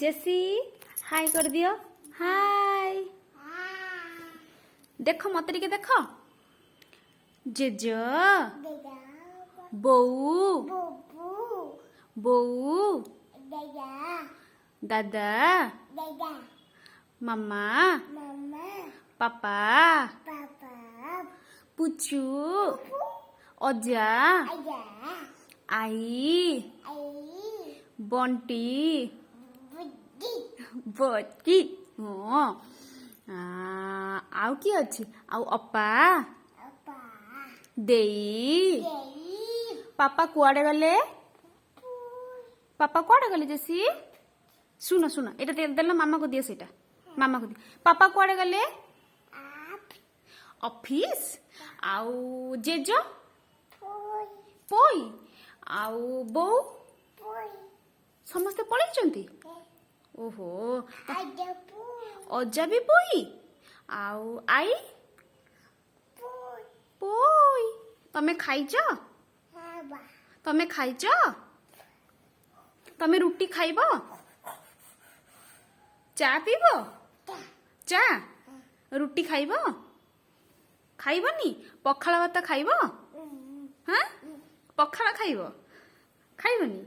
जेसी हाय कर दियो हाय देखो मत टिके देख जेज बोऊ बोऊ दादा मम्मा पापा पुचू अजा आई बंटी बटी आउ किए अच्छे आउ अपा देई पापा कुआडे गले पापा कुआडे गले जेसी सुनो सुनो एटा देल मामा को दिए सेटा मामा को दिए पापा कुआडे गले ऑफिस आउ जेज पोई आउ बो समस्ते पळेइचंती ओहो अजा भी पोई आउ आई पोई तमे खाइच तमे खाइच तमे रुटी खाइब चा पीब चा रुटी खाइब खाइबनी पखाळ भात खाइब हाँ पखाळ खाइब खाइबनी